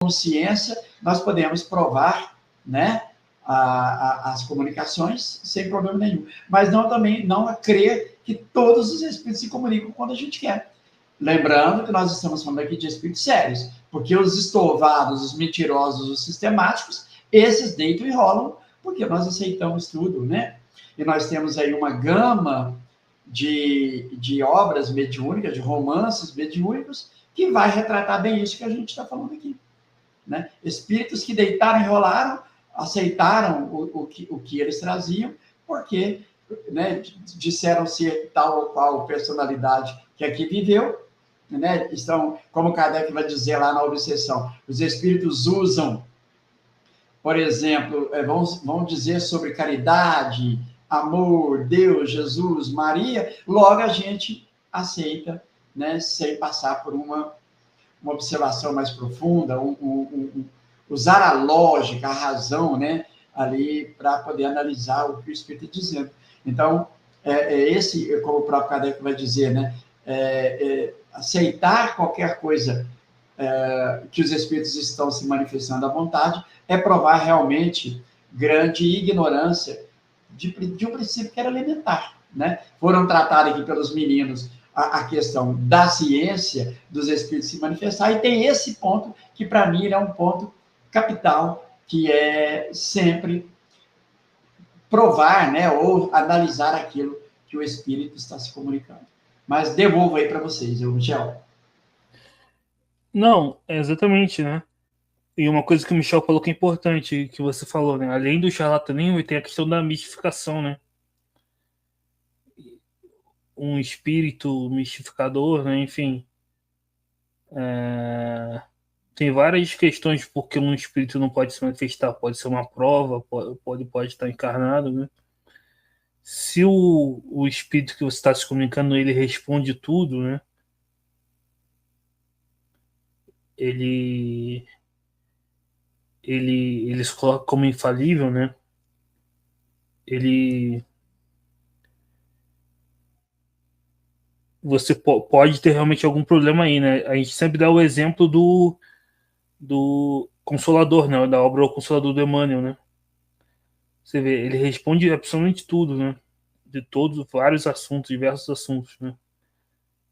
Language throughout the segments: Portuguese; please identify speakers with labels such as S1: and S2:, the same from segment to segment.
S1: com ciência, nós podemos provar, né, as comunicações sem problema nenhum. Mas também não a crer que todos os espíritos se comunicam quando a gente quer. Lembrando que nós estamos falando aqui de espíritos sérios, porque os estorvados, os mentirosos, os sistemáticos, esses deitam e rolam, porque nós aceitamos tudo, né? E nós temos aí uma gama de obras mediúnicas, de romances mediúnicos, que vai retratar bem isso que a gente está falando aqui, né? Espíritos que deitaram e rolaram, aceitaram o que eles traziam, porque, né, disseram ser tal ou qual personalidade que aqui viveu, né? Estão, como Kardec vai dizer lá na Obsessão, os espíritos usam, por exemplo, vão dizer sobre caridade, amor, Deus, Jesus, Maria, logo a gente aceita, né, sem passar por uma observação mais profunda, usar a lógica, a razão, né, ali para poder analisar o que o Espírito está dizendo. Então, esse, como o próprio Kardec vai dizer, né, aceitar qualquer coisa que os Espíritos estão se manifestando à vontade é provar realmente grande ignorância de um princípio que era elementar, né? Foram tratados aqui pelos meninos a questão da ciência dos espíritos se manifestar, e tem esse ponto que, para mim, é um ponto capital, que é sempre provar, né, ou analisar aquilo que o espírito está se comunicando. Mas devolvo aí para vocês, Michel.
S2: Não, é exatamente, né? E uma coisa que o Michel falou que é importante, que você falou, né? Além do charlatanismo, tem a questão da mistificação, né? Um espírito mistificador, né? Enfim, tem várias questões porque um espírito não pode se manifestar. Pode ser uma prova, pode estar encarnado, né? Se o espírito que você está se comunicando, ele responde tudo, né? Ele, ele se coloca como infalível, né? Ele Você pode ter realmente algum problema aí, né? A gente sempre dá o exemplo do Consolador, né? Da obra O Consolador do Emmanuel, né? Você vê, ele responde absolutamente tudo, né? De todos, vários assuntos, diversos assuntos, né?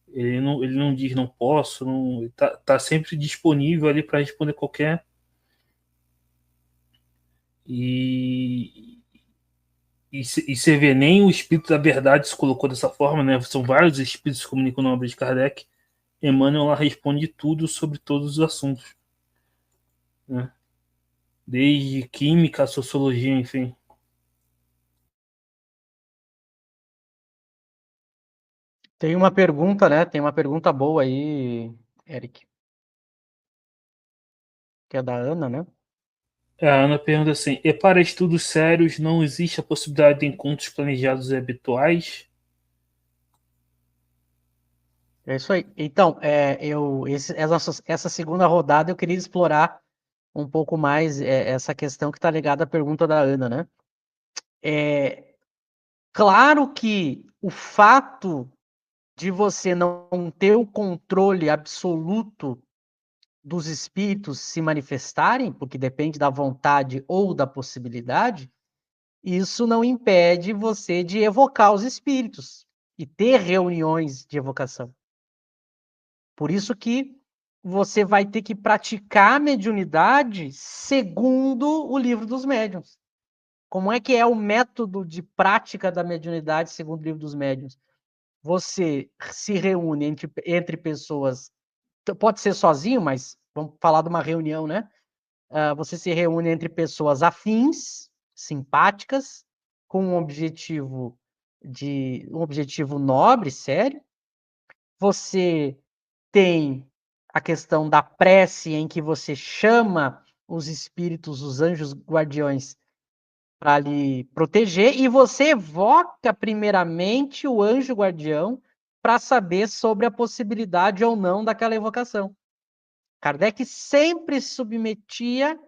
S2: Ele não diz não posso, não, ele tá sempre disponível ali para responder qualquer. E, e você vê, nem o Espírito da Verdade se colocou dessa forma, né? São vários espíritos que se comunicam na obra de Kardec. Emmanuel lá responde tudo sobre todos os assuntos, né? Desde química, sociologia, enfim.
S3: Tem uma pergunta, né? Tem uma pergunta boa aí, Eric. Que é da Ana, né?
S2: A Ana pergunta assim: e para estudos sérios não existe a possibilidade de encontros planejados e habituais?
S3: É isso aí. Então, essa segunda rodada eu queria explorar um pouco mais essa questão que está ligada à pergunta da Ana, né? É claro que o fato de você não ter o controle absoluto dos espíritos se manifestarem, porque depende da vontade ou da possibilidade, isso não impede você de evocar os espíritos e ter reuniões de evocação. Por isso que você vai ter que praticar a mediunidade segundo o livro dos médiuns. Como é que é o método de prática da mediunidade segundo o livro dos médiuns? Você se reúne entre pessoas, pode ser sozinho, mas vamos falar de uma reunião, né? Você se reúne entre pessoas afins, simpáticas, com um objetivo nobre, sério. Você tem a questão da prece, em que você chama os espíritos, os anjos guardiões, para lhe proteger, e você evoca primeiramente o anjo guardião para saber sobre a possibilidade ou não daquela evocação. Kardec sempre submetia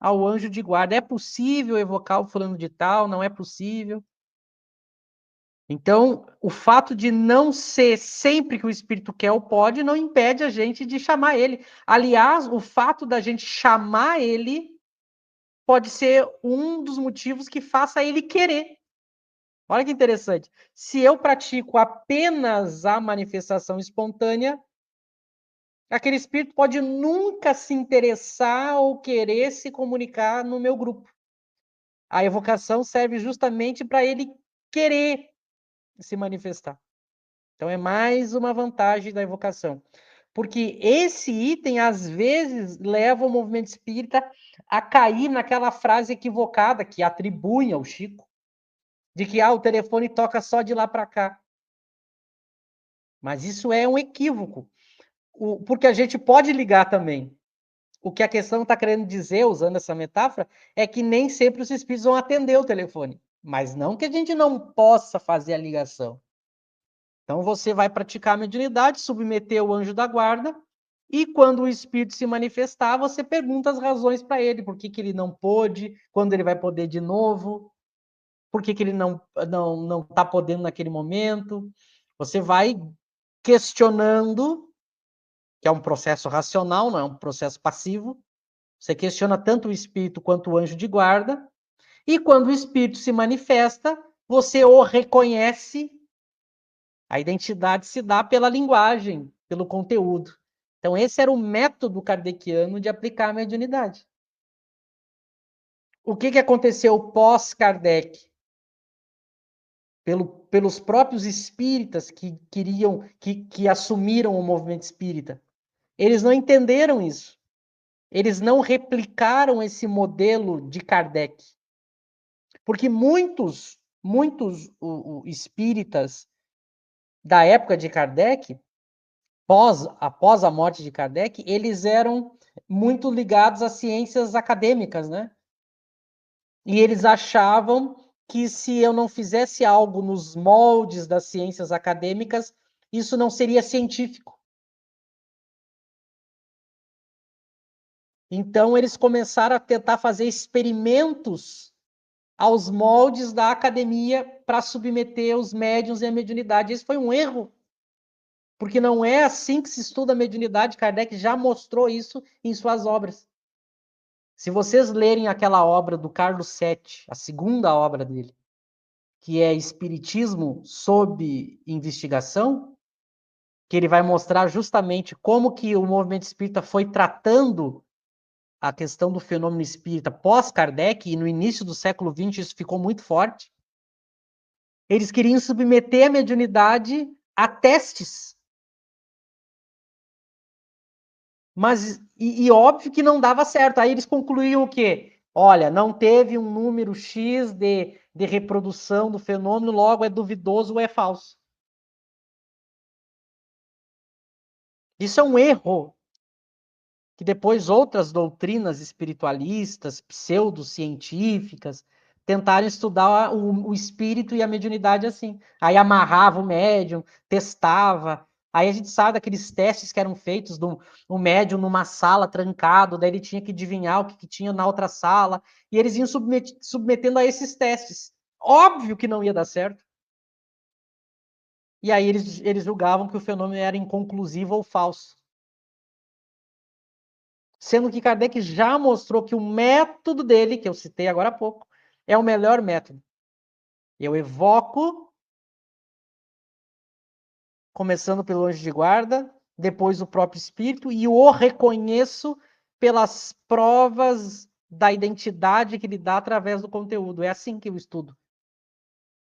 S3: ao anjo de guarda. É possível evocar o fulano de tal? Não é possível? Então, o fato de não ser sempre que o espírito quer ou pode, não impede a gente de chamar ele. Aliás, o fato da gente chamar ele pode ser um dos motivos que faça ele querer. Olha que interessante. Se eu pratico apenas a manifestação espontânea, aquele espírito pode nunca se interessar ou querer se comunicar no meu grupo. A evocação serve justamente para ele querer se manifestar. Então é mais uma vantagem da evocação. Porque esse item, às vezes, leva o movimento espírita a cair naquela frase equivocada que atribuem ao Chico, de que o telefone toca só de lá para cá. Mas isso é um equívoco, porque a gente pode ligar também. O que a questão está querendo dizer, usando essa metáfora, é que nem sempre os espíritos vão atender o telefone. Mas não que a gente não possa fazer a ligação. Então você vai praticar a mediunidade, submeter o anjo da guarda, e quando o espírito se manifestar, você pergunta as razões para ele, por que ele não pôde, quando ele vai poder de novo, por que ele não está podendo naquele momento. Você vai questionando, que é um processo racional, não é um processo passivo. Você questiona tanto o espírito quanto o anjo de guarda, e quando o espírito se manifesta, você o reconhece. A identidade se dá pela linguagem, pelo conteúdo. Então, esse era o método kardeciano de aplicar a mediunidade. O que aconteceu pós-Kardec? Pelos próprios espíritas que queriam, que assumiram o movimento espírita. Eles não entenderam isso. Eles não replicaram esse modelo de Kardec. Porque muitos espíritas da época de Kardec, após a morte de Kardec, eles eram muito ligados às ciências acadêmicas, né? E eles achavam que se eu não fizesse algo nos moldes das ciências acadêmicas, isso não seria científico. Então, eles começaram a tentar fazer experimentos aos moldes da academia para submeter os médiuns e a mediunidade. Isso foi um erro, porque não é assim que se estuda a mediunidade. Kardec já mostrou isso em suas obras. Se vocês lerem aquela obra do Carlos Sete, a segunda obra dele, que é Espiritismo sob Investigação, que ele vai mostrar justamente como que o movimento espírita foi tratando a questão do fenômeno espírita pós-Kardec, e no início do século XX isso ficou muito forte. Eles queriam submeter a mediunidade a testes. Mas, óbvio que não dava certo. Aí eles concluíam o quê? Olha, não teve um número X de reprodução do fenômeno, logo é duvidoso ou é falso. Isso é um erro que depois outras doutrinas espiritualistas, pseudocientíficas, tentaram estudar o espírito e a mediunidade assim. Aí amarrava o médium, testava. Aí a gente sabe daqueles testes que eram feitos do um médium numa sala trancado, daí ele tinha que adivinhar o que tinha na outra sala, e eles iam submetendo a esses testes. Óbvio que não ia dar certo. E aí eles julgavam que o fenômeno era inconclusivo ou falso. Sendo que Kardec já mostrou que o método dele, que eu citei agora há pouco, é o melhor método. Eu evoco, começando pelo anjo de guarda, depois o próprio espírito, e o reconheço pelas provas da identidade que ele dá através do conteúdo. É assim que eu estudo.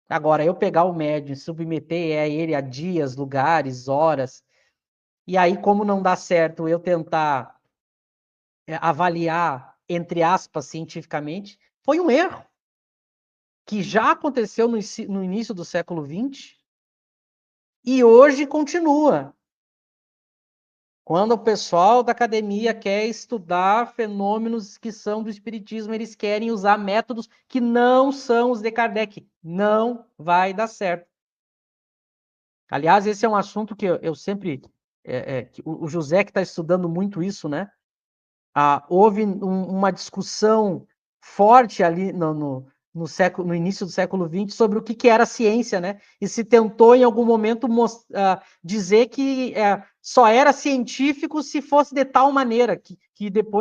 S3: Agora, eu pegar o médium, submeter a ele a dias, lugares, horas, e aí, como não dá certo, eu tentar avaliar, entre aspas, cientificamente, foi um erro que já aconteceu no início do século XX e hoje continua. Quando o pessoal da academia quer estudar fenômenos que são do espiritismo, eles querem usar métodos que não são os de Kardec. Não vai dar certo. Aliás, esse é um assunto que eu sempre... o José que está estudando muito isso, né? Houve uma discussão forte ali no início do século XX sobre o que era ciência, né? E se tentou em algum momento dizer que só era científico se fosse de tal maneira, que depois